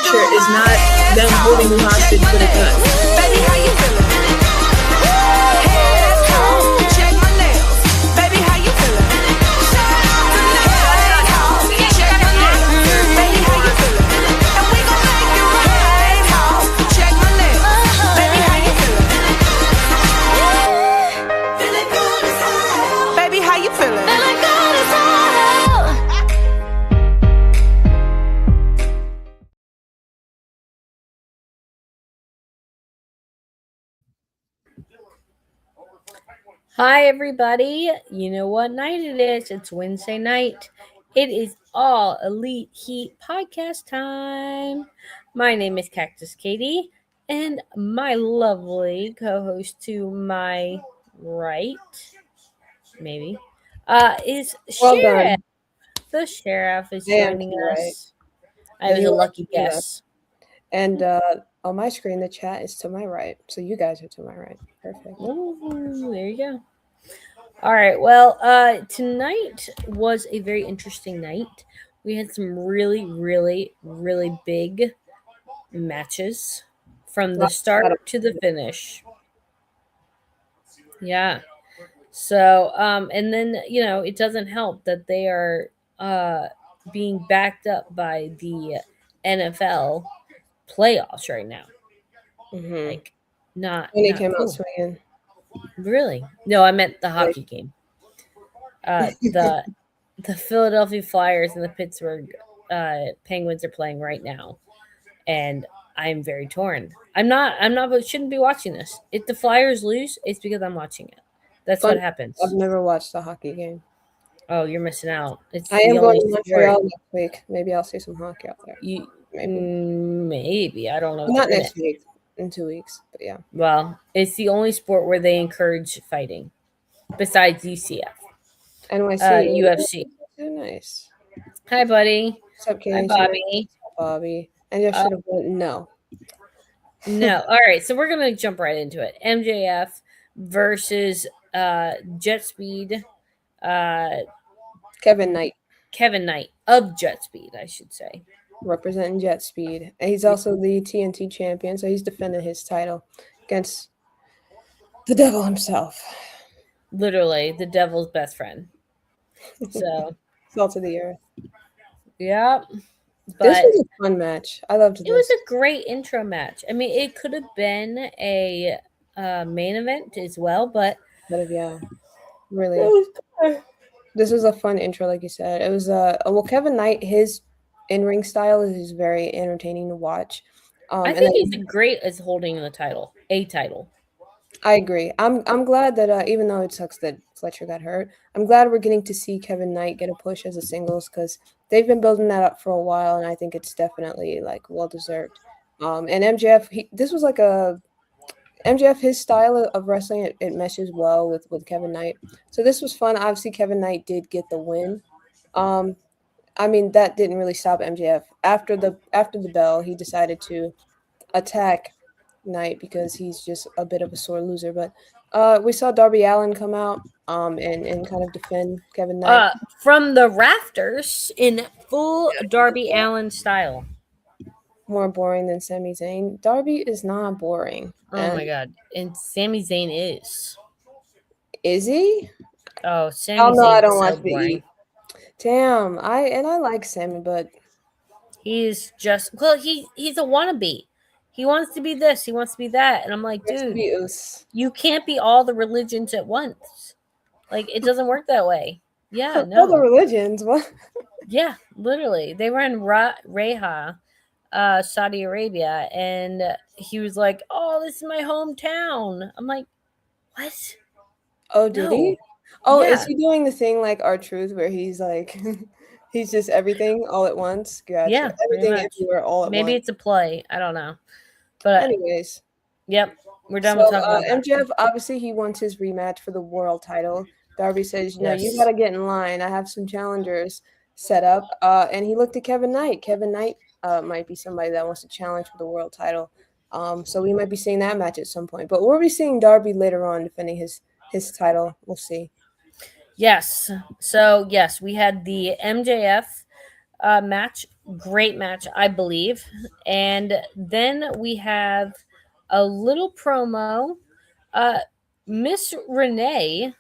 picture is not them holding you hostage for the cut. Baby, how you feeling? Head home, check my nails. Baby, how you feeling? Head home, check my nails. Baby, how you feeling? And we gon' make it right. Head home, check my nails. Baby, how you feeling? Feeling good as hell. Baby, how you feeling? Feeling good as hell. Hi, everybody. You know what night it is? It's Wednesday night. It is All Elite Heat podcast time. My name is Cactus Caitie, and my lovely co-host to my right, maybe, is Well Sheriff. done. The Sheriff is Damn, joining you're us. right. I was You a are lucky joining guess. And on my screen, the chat is to my right. So you guys are to my right. Perfect. Ooh, there you go. All right. Well, tonight was a very interesting night. We had some really, really, really big matches from the start to the finish. Yeah. So, and then, it doesn't help that they are being backed up by the NFL playoffs right now. Mm-hmm. Like, not When he not came cool. out swinging. Really? No, I meant the hockey game. The Philadelphia Flyers and the Pittsburgh Penguins are playing right now, and I'm very torn. I'm not. Shouldn't be watching this. If the Flyers lose, it's because I'm watching it. That's what happens. I've never watched a hockey game. Oh, you're missing out. It's I am going to Montreal next week. Maybe I'll see some hockey out there. Maybe. I don't know. Not next week. In 2 weeks. But yeah. Well, it's the only sport where they encourage fighting, besides UCF. NYC. UFC. Oh, nice. Hi, buddy. What's up, Katie? Hi, Bobby. Bobby. And you should have went no. No. All right. So we're going to jump right into it. MJF versus Jet Speed. Kevin Knight. Kevin Knight of Jet Speed, I should say. Representing Jet Speed. And he's also the TNT champion, so he's defending his title against the devil himself. Literally, the devil's best friend. So, salt of the earth. Yeah. But this was a fun match. I loved it. It was a great intro match. I mean, it could have been a main event as well, but yeah, really. This was a fun intro, like you said. It was well, Kevin Knight, his in-ring style is very entertaining to watch. I think he's great as holding the title, a title. I agree. I'm glad that even though it sucks that Fletcher got hurt, I'm glad we're getting to see Kevin Knight get a push as a singles because they've been building that up for a while, and I think it's definitely like well deserved. And MJF, this was like a MJF, his style of wrestling, it meshes well with Kevin Knight. So this was fun. Obviously, Kevin Knight did get the win. I mean, that didn't really stop MJF. After the bell, he decided to attack Knight because he's just a bit of a sore loser. But we saw Darby Allin come out and kind of defend Kevin Knight. From the rafters in full Darby Allin style. More boring than Sami Zayn. Darby is not boring. Oh my god. And Sami Zayn is. Is he? Oh, Sami Zayn I don't is watch so the boring. E. Damn. I like Sami, but he's just he's a wannabe. He wants to be this, he wants to be that. And I'm like, dude, you can't be all the religions at once. Like, it doesn't work that way. Yeah, no. All the religions? What? Yeah, literally. They were in Reha, Saudi Arabia, and he was like, oh, this is my hometown. I'm like, what? Oh, did he? Oh, yeah. Is he doing the thing like R-Truth where he's like, he's just everything all at once? Gotcha. Yeah, everything everywhere all at once. Maybe it's a play. I don't know. But anyways. Yep, we're done with talking about that. MJF, obviously, he wants his rematch for the world title. Darby says, no, you got to get in line. I have some challengers set up. And he looked at Kevin Knight. Kevin Knight might be somebody that wants to challenge for the world title. So we might be seeing that match at some point. But we'll be seeing Darby later on defending his title. We'll see. Yes. So, yes, we had the MJF match Great match, I believe. And then we have a little promo. Uh, Miss Renee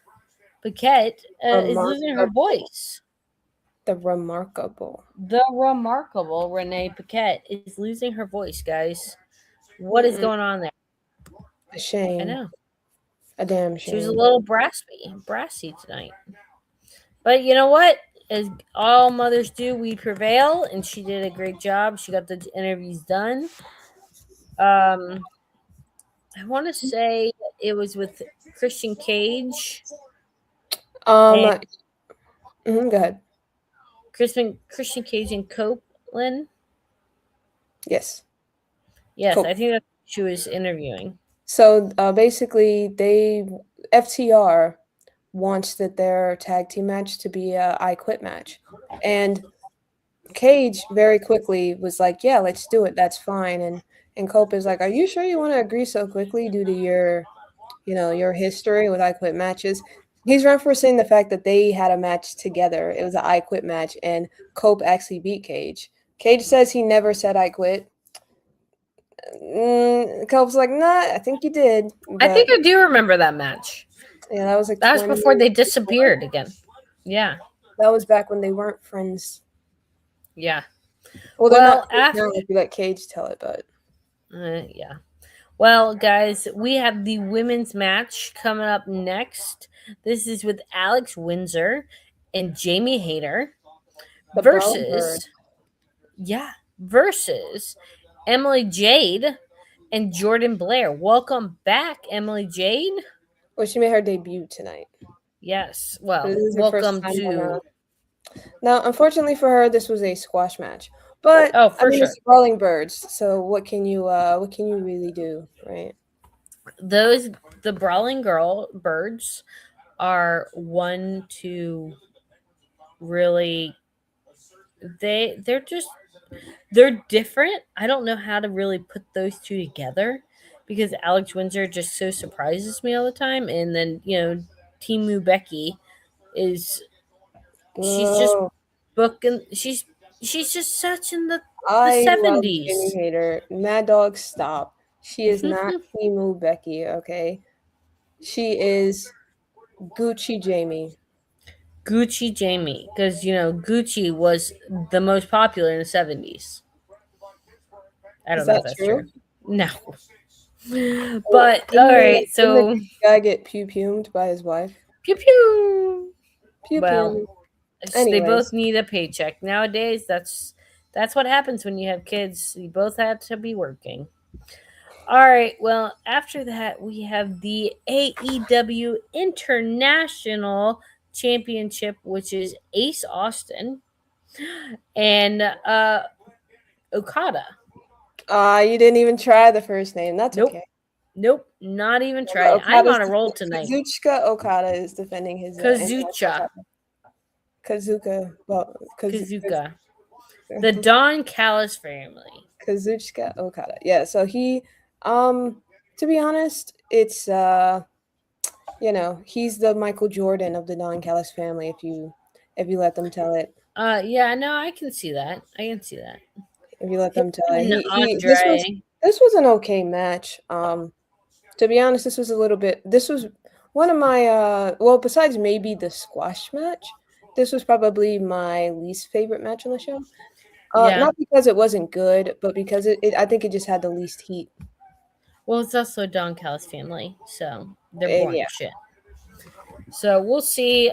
Paquette is losing her Remarkable. voice. The remarkable. The remarkable Renee Paquette is losing her voice, guys. What is Mm-mm. going on there? A I shame. know. A damn She was a shame. little brassy tonight. But you know what? As all mothers do, we prevail, and she did a great job. She got the interviews done. Um, I want to say it was with Christian Cage Um, and go ahead. Christian Cage and Copeland. Yes. Yes, Cool. I think that's who she was interviewing. So basically, FTR wants that their tag team match to be a I Quit match, and Cage very quickly was like, "Yeah, let's do it. That's fine." And Cope is like, "Are you sure you want to agree so quickly due to your history with I Quit matches?" He's referencing the fact that they had a match together. It was an I Quit match, and Cope actually beat Cage. Cage says he never said I quit. Cope's like, "Nah, I think you did." I But think I do remember that match. yeah, that was like That was 20. before they disappeared again. Yeah, That was back when they weren't friends. yeah. Well, they're not Well, friends after now if you let Cage tell it, but yeah. Well, guys, we have the women's match coming up next. This is with Alex Windsor and Jamie Hayter the Brawling Bird. versus versus Emily Jade and Jordan Blair. Welcome back, Emily Jade. Well, she made her debut tonight. Yes. This Well, is her first welcome time on to. Now, unfortunately for her, this was a squash match. But Oh, I for mean, sure. it's Brawling Birds, so what can you really do, right? The Brawling Girl Birds are one to really they're different. I don't know how to really put those two together because Alex Windsor just so surprises me all the time, and then Timu Becky is she's just Oh, booking. She's just such in the I love Jamie 70s. Hayter. Mad Dog, stop. She is not Emu Becky, okay? She is Gucci Jamie. Gucci Jamie, because Gucci was the most popular in the 70s. I Is don't know if that that's true? true. No. Well, But all right, didn't the so guy get pew-pewed by his wife? pew pew. Pew Well, pew. they both Anyways, need a paycheck nowadays. That's what happens when you have kids. You both have to be working. All right. Well, after that, we have the AEW International Championship, which is Ace Austin and Okada. you didn't even try the first name. That's Nope. okay. Nope. Not even Yeah, but tried. I'm on a roll tonight. Kazuchika Okada is defending his international Kazucha. title. Kazuka, well, Kazuka. The Don Callis family. Kazuchika Okada. Yeah, so to be honest, it's he's the Michael Jordan of the Don Callis family. If you let them tell it, Yeah, no, I can see that. I can see that. if you let them tell it, And he Andre. this was an okay match. To be honest, this was one of my well, besides maybe the squash match, this was probably my least favorite match on the show. Yeah. Not because it wasn't good, but because I think it just had the least heat. Well, it's also Don Callis family, so they're And boring yeah, shit. So we'll see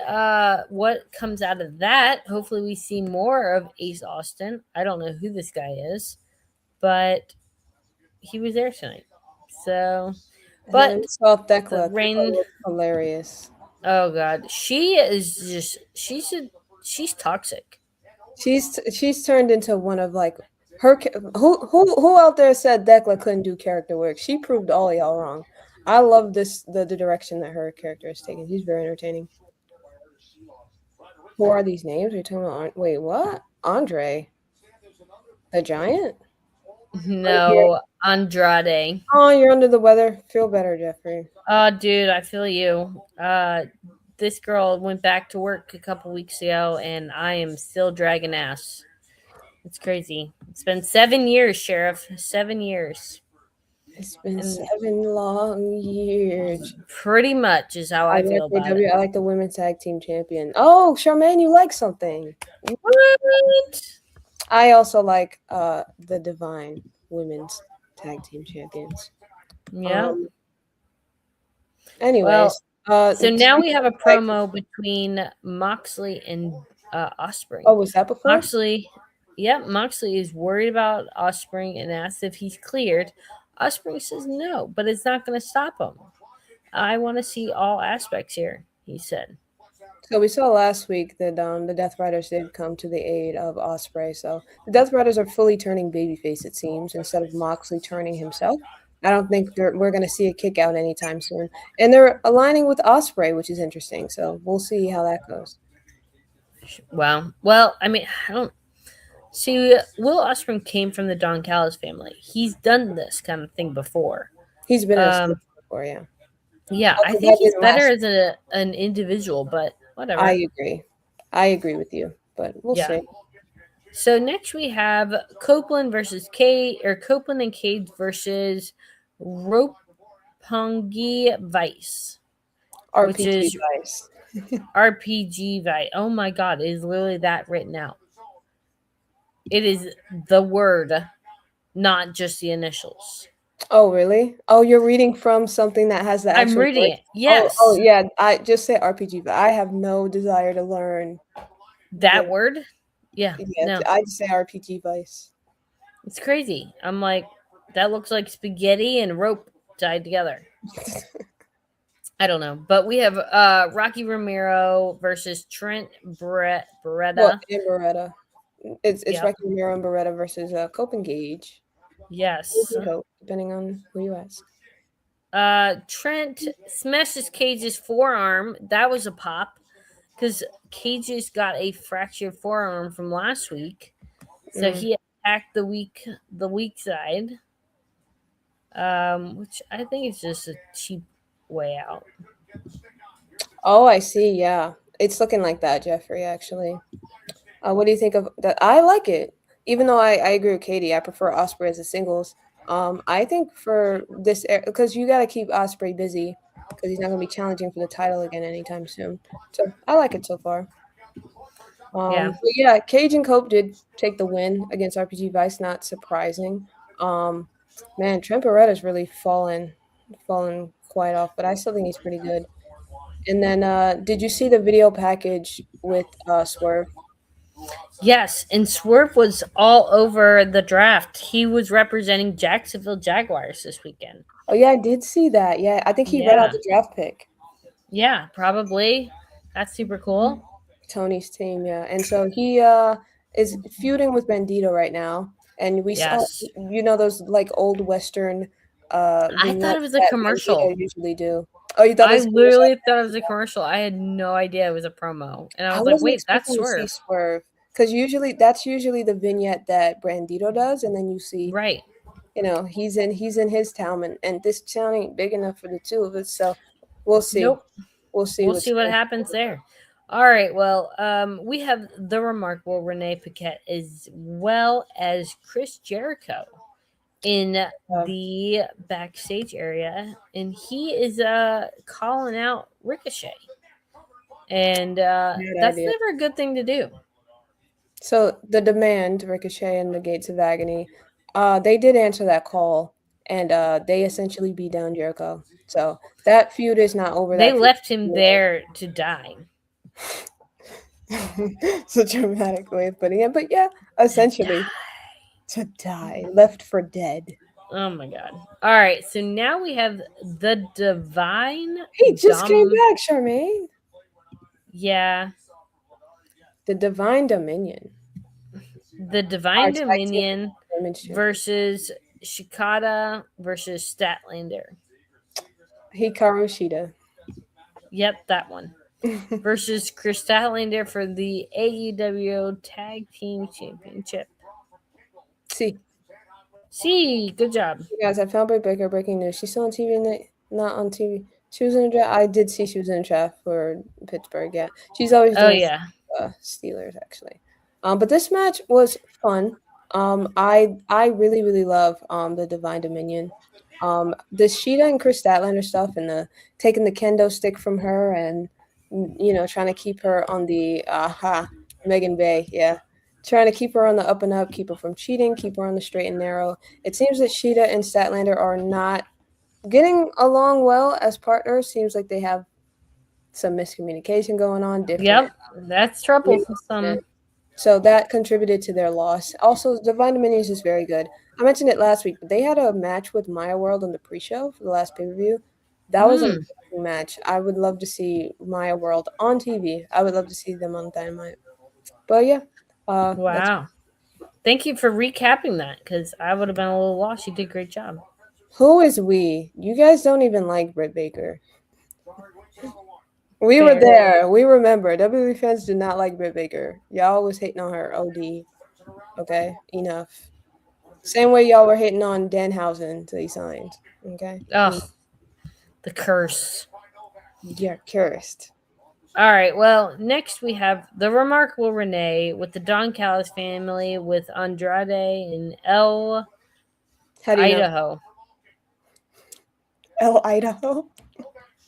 what comes out of that. Hopefully, we see more of Ace Austin. I don't know who this guy is, but he was there tonight. So, him and but South the Thekla rain. was hilarious. Oh God, she is just she's toxic. She's turned into one of like who out there said Thekla couldn't do character work. She proved all y'all wrong. I love the direction that her character is taking. She's very entertaining. Who are these names? Are you talking about? Wait, what? Andre, the Giant? No, Andrade. Oh, you're under the weather. Feel better, Jeffrey. Oh, dude, I feel you. This girl went back to work a couple weeks ago, and I am still dragging ass. It's crazy. It's been 7 years, Sheriff. 7 years. It's been And 7 long years. pretty much is how I feel about it. I like the women's tag team champion. Oh, Charmaine, you like something. What? I also like the Divine women's tag team champions. Yeah. Anyways, So now we have a promo between Moxley and Ospreay. Oh, was that before? Moxley is worried about Ospreay and asks if he's cleared. Ospreay says no, but it's not going to stop him. I want to see all aspects here, he said. So we saw last week that the Death Riders did come to the aid of Ospreay. So the Death Riders are fully turning babyface, it seems, instead of Moxley turning himself. I don't think we're going to see a kick out anytime soon. And they're aligning with Ospreay, which is interesting. So we'll see how that goes. Wow. Well, I mean, I don't see. Will Ospreay came from the Don Callis family. He's done this kind of thing before. He's been before, yeah. Yeah, I think he's better as an individual, but whatever. I agree with you, but we'll see. So next we have Copeland versus Copeland and Cage versus Roppongi Vice. RPG Vice. RPG Vice. Oh my god, it is literally that written out. It is the word, not just the initials. Oh, really? Oh, you're reading from something that has the actual I'm reading word? it. Yes. Oh, yeah. I just say RPG, but I have no desire to learn that word. Yeah. No. I just say RPG Vice. It's crazy. I'm like, that looks like spaghetti and rope tied together. I don't know. But we have Rocky Romero versus Trent Beretta. Well, and Beretta. It's Rocky Romero and Beretta versus Cope and Gage. Yes. Depending on who you ask. Trent smashes Cage's forearm. That was a pop because Cage's got a fractured forearm from last week, so he attacked the weak side, which I think is just a cheap way out. Oh, I see. Yeah, it's looking like that, Jeffrey. Actually, what do you think of that? I like it. Even though I agree with Katie, I prefer Ospreay as a singles. I think for this, because you got to keep Ospreay busy because he's not going to be challenging for the title again anytime soon. So I like it so far. But yeah, Cage and Cope did take the win against RPG Vice. Not surprising. Man, Trent Beretta's really fallen quite off, but I still think he's pretty good. And then, did you see the video package with Swerve? Yes, and Swerve was all over the draft. He was representing Jacksonville Jaguars this weekend. Oh, yeah, I did see that. Yeah, I think he read out the draft pick. Yeah, probably. That's super cool. Tony's team, yeah. And so he is feuding with Bandito right now. And we saw, those like old Western. I thought it was a commercial. Bandito usually do. Oh, you thought? I literally thought it was a commercial. I had no idea it was a promo, and I was like, "Wait, that's Swerve." Because that's usually the vignette that Bandito does, and then you see, right? You know, he's in his town, and this town ain't big enough for the two of us. So we'll see. Nope. We'll see. We'll see what happens there. All right. Well, we have the remarkable Renee Paquette as well as Chris Jericho in the backstage area, and he is calling out Ricochet, and that's never a good thing to do. So the Demand, Ricochet and the Gates of Agony, they did answer that call, and they essentially beat down Jericho. So that feud is not over. They left him there to die. It's a dramatic way of putting it, but yeah, essentially to die, left for dead. Oh my god! All right, so now we have the Divine. He just came back, Charmaine. Yeah. The Divine Dominion. The Divine Dominion versus Shikata versus Statlander. Hikaru Shida. Yep, that one. Versus Chris Statlander for the AEW Tag Team Championship. See, good job. Hey guys, I found Britt Baker breaking news. She's still on TV, not on TV. She was in a draft. I did see she was in a draft for Pittsburgh. Yeah, she's always doing Steelers actually. But this match was fun. I really really love the Divine Dominion. The Sheeta and Chris Statlander stuff and the taking the kendo stick from her and trying to keep her on the Megan Bay, yeah. Trying to keep her on the up and up, keep her from cheating, keep her on the straight and narrow. It seems that Sheeta and Statlander are not getting along well as partners. Seems like they have some miscommunication going on, different. Yep, that's trouble for some. So that contributed to their loss. Also, Divine Dominion is very good. I mentioned it last week, but they had a match with Maya World on the pre-show for the last pay-per-view. That was an Mm, amazing match. I would love to see Maya World on TV. I would love to see them on Dynamite. But yeah, that's wow. Thank you for recapping that because I would have been a little lost. You did a great job. who is we? You guys don't even like Britt Baker. We were Fair. there. We remember. WWE fans did not like Britt Baker. Y'all was hating on her. OD. Okay, enough. Same way y'all were hating on Danhausen till he signed. Okay, Oh, the curse. you're cursed. All right. Well, next we have the remarkable Renee with the Don Callis family with Andrade in How do you know? Idaho. El Idaho.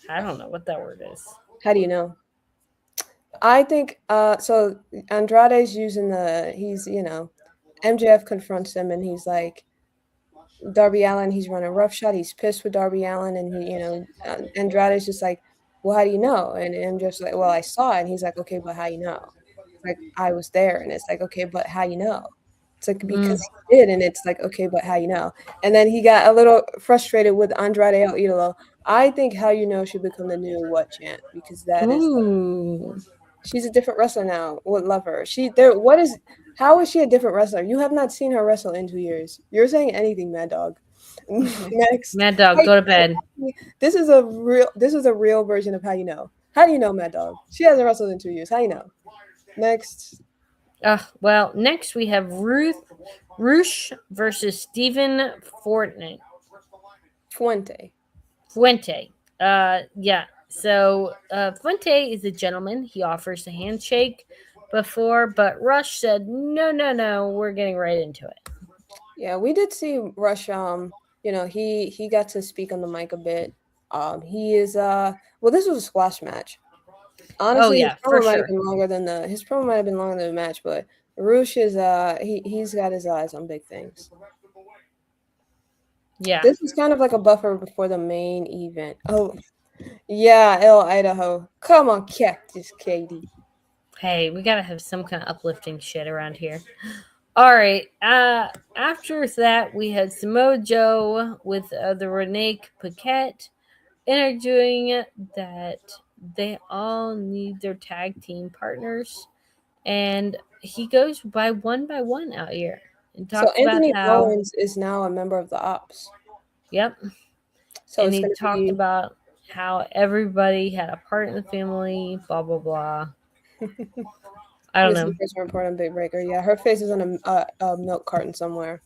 I don't know what that word is. How do you know? I think so Andrade's using he's MJF confronts him and he's like Darby Allin, he's running roughshod, he's pissed with Darby Allin and Andrade's just like, well, how do you know? And MJF's like, well, I saw it. And he's like, okay, but how you know? It's like, I was there. And it's like, okay, but how you know? It's like, Mm. because he did. And it's like, okay, but how you know? And then he got a little frustrated with Andrade El Idolo. I think how you know should become the new what chant because that is Ooh. she's a different wrestler now. Would love her. How is she a different wrestler? You have not seen her wrestle in 2 years. You're saying anything, Mad Dog. Next. Mad Dog, go to bed. This is a real version of how you know. How do you know, Mad Dog? She hasn't wrestled in 2 years. How you know? Next. Well, next we have Roosh versus Stephen Fuente. Fuente. Yeah. So Fuente is a gentleman. He offers a handshake before, but Rush said, no, we're getting right into it. Yeah, we did see Rush. He got to speak on the mic a bit. He is well, this was a squash match. Honestly, yeah, his promo for might have sure. been longer than his promo might have been longer than the match, but Roosh is he's got his eyes on big things. Yeah. This is kind of like a buffer before the main event. Oh, yeah, El Idaho. Come on, Cactus Caitie. Hey, we gotta have some kind of uplifting shit around here. All right. After that, we had Samoa Joe with the Renee Paquette interviewing that they all need their tag team partners, and he goes by one out here and So talks about Anthony how. Bowens is now a member of the Ops. Yep. So And it's he gonna talked be about how everybody had a part in the family. Blah blah blah. I don't Missy know. First report on Big Breaker. Yeah, her face is on a milk carton somewhere.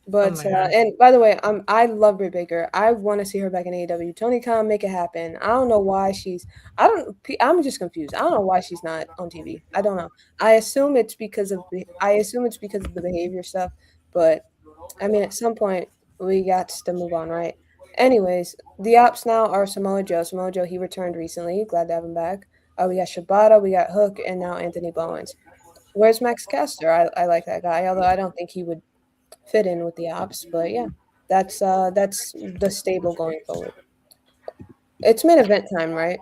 Oh But my god. and by the way, I love Britt Baker. I want to see her back in AEW. Tony Khan, make it happen. I don't know why she's. I'm just confused. I don't know why she's not on TV. I don't know. I assume it's because of the behavior stuff. But I mean, at some point we got to move on, right? Anyways, the ops now are Samoa Joe. Samoa Joe, he returned recently. Glad to have him back. We got Shibata, we got Hook, and now Anthony Bowens. Where's Max Caster? I like that guy, although I don't think he would fit in with the ops. But yeah, that's the stable going forward. It's main event time, right?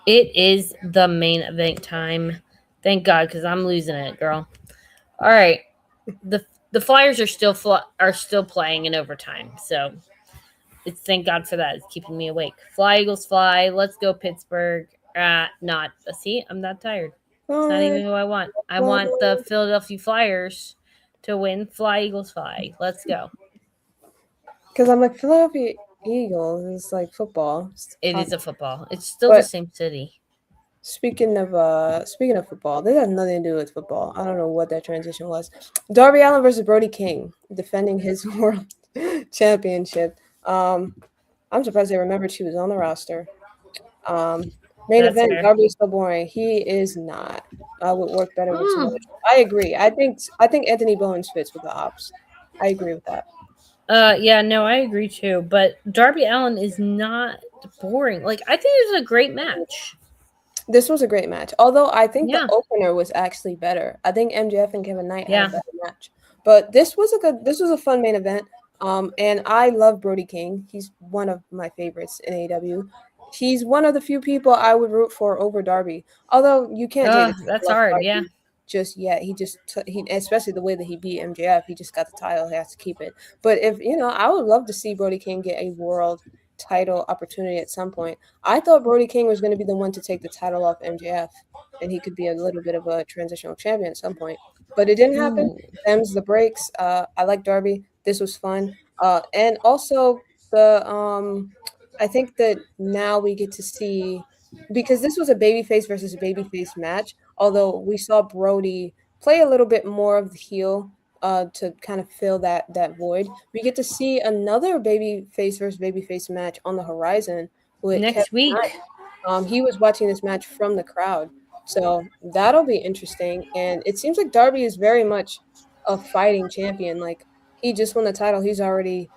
It is the main event time. Thank God, because I'm losing it, girl. All right. The Flyers are still playing in overtime, so it's thank God for that. It's keeping me awake. Fly Eagles fly. Let's go Pittsburgh. Not see. I'm not tired. It's not even who I want. I want the Philadelphia Flyers to win. Fly Eagles fly. Let's go. Because I'm like Philadelphia Eagles is like football. It is a football. It's still the But same city. speaking of football, this has nothing to do with football. I don't know what that transition was. Darby Allin versus Brody King defending his world championship. I'm surprised they remembered she was on the roster. Main That's event, fair. Darby is so boring. He is not. I would work better with some Mm. other. I agree. I think Anthony Bowens fits with the ops. I agree with that. Yeah, no, I agree too. But Darby Allin is not boring. Like, I think it was a great match. This was a great match. Although I think the Yeah, opener was actually better. I think MJF and Kevin Knight had a yeah. better match. But this was a fun main event. And I love Brody King. He's one of my favorites in AEW. He's one of the few people I would root for over Darby. Although you can't take the That's title off hard. Yeah. Darby just yet. He especially the way that he beat MJF, he just got the title. He has to keep it. But if I would love to see Brody King get a world title opportunity at some point. I thought Brody King was going to be the one to take the title off MJF, and he could be a little bit of a transitional champion at some point. But it didn't happen. Ooh. Them's the breaks. I like Darby. This was fun. And also the I think that now we get to see, because this was a babyface versus babyface match. Although we saw Brody play a little bit more of the heel to kind of fill that void. We get to see another babyface versus babyface match on the horizon with Kevin Next week. Knight. He was watching this match from the crowd, so that'll be interesting. And it seems like Darby is very much a fighting champion. Like, he just won the title. He's already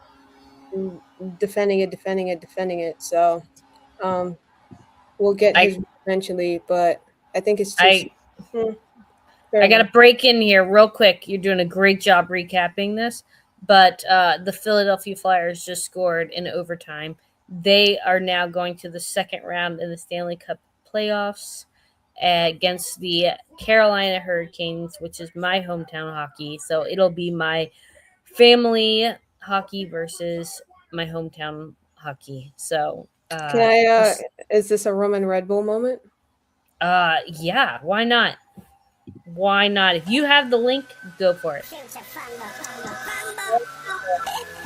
defending it, defending it, defending it. So um, we'll get I his eventually, but I think it's too I soon. Hmm, I fair got to enough. break in here real quick. You're doing a great job recapping this, but the Philadelphia Flyers just scored in overtime. They are now going to the second round in the Stanley Cup playoffs against the Carolina Hurricanes, which is my hometown hockey. So it'll be my family hockey versus my hometown hockey. So Can I? Is this a Roman Red Bull moment? yeah, why not? Why not? If you have the link, go for it.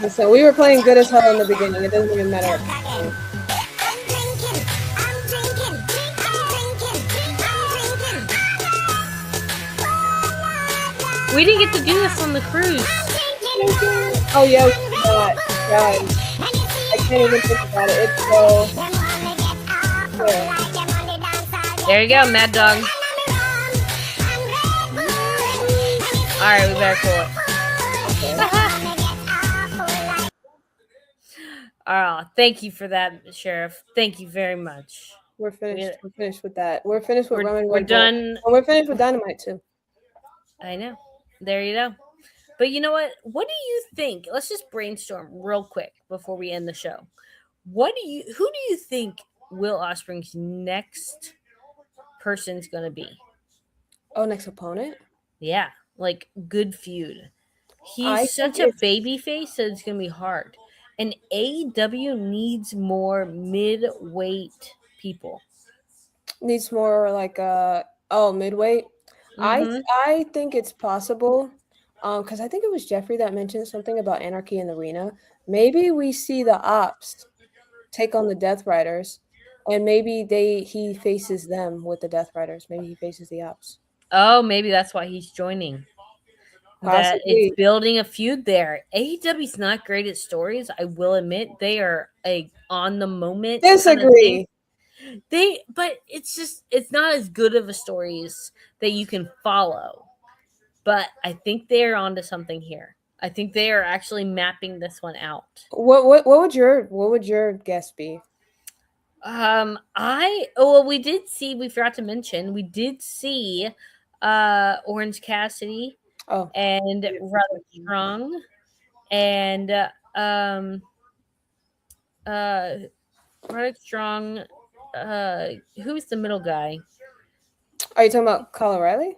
So we were playing good as hell in the beginning. It doesn't even matter. We didn't get to do this on the cruise. Oh yeah, we forgot, guys. I can't even think about it. It's so. Yeah. There you go, Mad Dog. All right, we better cool it. Thank you for that, Sheriff. Thank you very much. We're finished. We're finished with that. We're finished with Roman We're Red Bull. done. And we're finished with Dynamite too. I know. There you go. But you know what? What do you think? Let's just brainstorm real quick before we end the show. Who do you think Will Ospreay's next person's gonna be? Oh, next opponent? Yeah, like good feud. I He's think such a it's baby face that it's gonna be hard. And AEW needs more mid-weight people. needs more like midweight. Mm-hmm. I think it's possible. Because I think it was Jeffrey that mentioned something about anarchy in the arena. Maybe we see the ops take on the Death Riders, and maybe he faces them with the Death Riders. Maybe he faces the ops. Oh, maybe that's why he's joining. That it's Possibly. building a feud there. AEW's not great at stories. I will admit they are a on the moment kind of thing. Disagree. But it's not as good of a stories that you can follow. But I think they're onto something here. I think they are actually mapping this one out. What would your guess be? We forgot to mention we did see Orange Cassidy Oh, and Roderick Strong and Roderick Strong, who's the middle guy? are you talking about Kyle O'Reilly?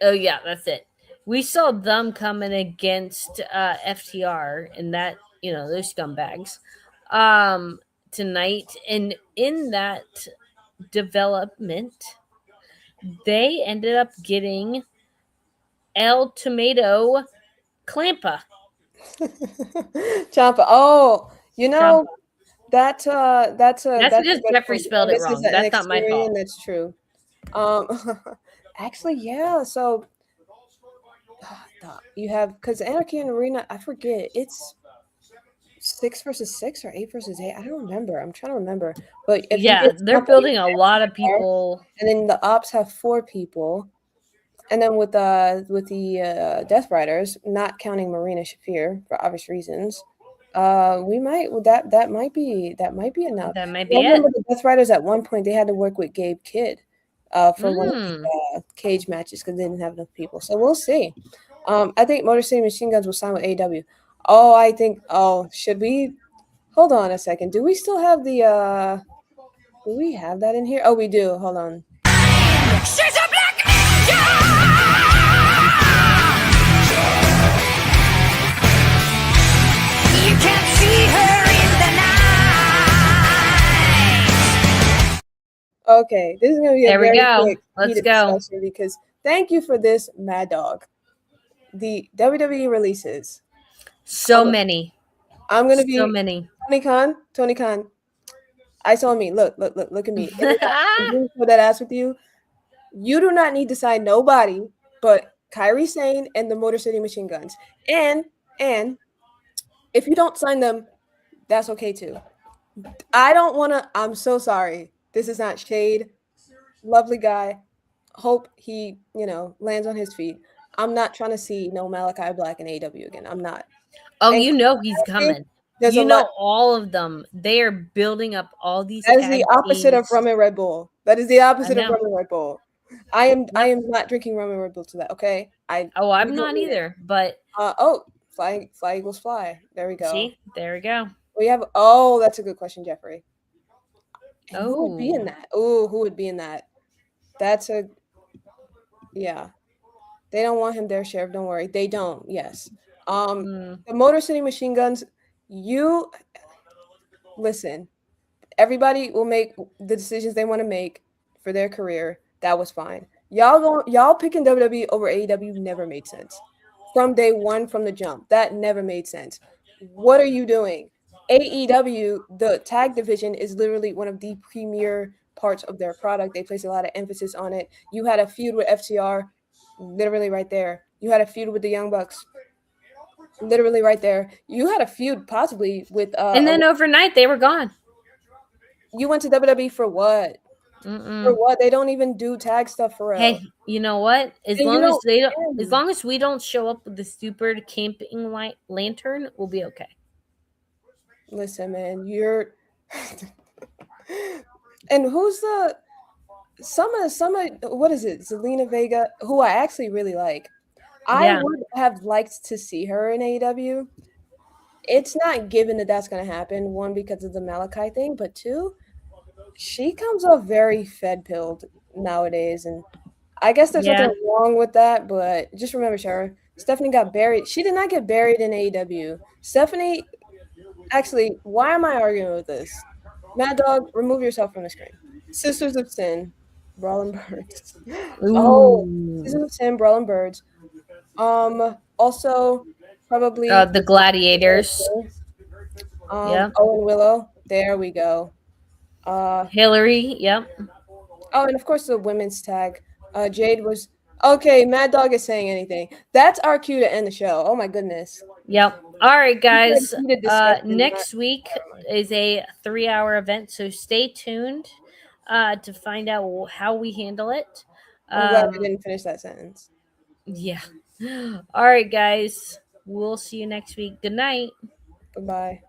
Oh yeah, that's it. We saw them coming against FTR and that, those scumbags tonight, and in that development they ended up getting El Tomato Clampa. Champa. Oh, Ciampa. that's That's a because good Jeffrey point. spelled it This is wrong. an That's not my NXT fault. reunion. That's true. Actually, yeah. So you have, because Anarchy in Arena, I forget, it's 6 versus 6 or 8 versus 8. I don't remember. I'm trying to remember. But if you Yeah, get they're building a lot of people. and then the ops have 4 people, and then with the Death Riders, not counting Marina Shafir for obvious reasons, we might that might be enough. That might I be it. remember the Death Riders at one point they had to work with Gabe Kidd, for one of Mm. the cage matches because they didn't have enough people. So we'll see. I think Motor City Machine Guns will sign with AEW. Oh, I think. Oh, should we? Hold on a second. Do we still have the? Do we have that in here? Oh, we do. Hold on. She's a black ninja! You can't see her in the night. Okay, this is gonna be a There we very go. quick Let's heated go. discussion because thank you for this, Mad Dog. The WWE releases. So I'm- many. I'm gonna be So many. Tony Khan. Eyes on me. Look at me. I'm doing that ass with you. You do not need to sign nobody but Kyrie Sane and the Motor City Machine Guns. And if you don't sign them, that's okay too. I don't want to. I'm so sorry. This is not shade. Lovely guy. Hope he, lands on his feet. I'm not trying to see no Malachi Black in AEW again. I'm not. Oh, And you know he's coming. there's You a know lot. all of them. They are building up all these That is tag the opposite of teams. rum and Red Bull. That is the opposite of know. rum and Red Bull. I am not drinking rum and Red Bull to that. Okay. Oh, I'm we don't not need it. either. But Fly Eagles fly. There we go. see, there we go. We have. Oh, that's a good question, Jeffrey. And who would be in Oh. that? Oh, who would be in that? That's a. Yeah. They don't want him there, Sheriff. Don't worry. They don't. Yes. Mm. The Motor City Machine Guns. You listen. Everybody will make the decisions they want to make for their career. That was fine. Y'all picking WWE over AEW never made sense. From day one, from the jump, that never made sense. What are you doing? AEW, the tag division, is literally one of the premier parts of their product. They place a lot of emphasis on it. You had a feud with FTR, literally right there. You had a feud with the Young Bucks, literally right there. You had a feud possibly with And then overnight they were gone. you went to WWE for what? Mm-mm. For what? They don't even do tag stuff for real. Hey, you know what? As And you long know- as they don't, as long as we don't show up with the stupid camping light lantern, we'll be okay. Listen, man, you're and who's the some what is it? Zelina Vega, who I actually really like. I Yeah. would have liked to see her in AEW. It's not given that that's going to happen. One, because of the Malachi thing, but two, she comes off very fed-pilled nowadays, and I guess there's Yeah. nothing wrong with that. But just remember, Shara, Stephanie got buried. She did not get buried in AEW. Stephanie, actually, why am I arguing with this? Mad Dog, remove yourself from the screen. Sisters of Sin, Brawling Birds. Oh, Ooh. Sisters of Sin, Brawling Birds. Also, probably The gladiators. Yeah. Owen Willow. There we go. Hillary. Yep. Oh, and of course the women's tag. Jade was okay. Mad Dog is saying anything. That's our cue to end the show. Oh my goodness. Yep. All right, guys. heated discussion. Next week is a 3-hour event, so stay tuned to find out how we handle it. I'm glad we didn't finish that sentence. Yeah. All right, guys. We'll see you next week. Good night. Goodbye.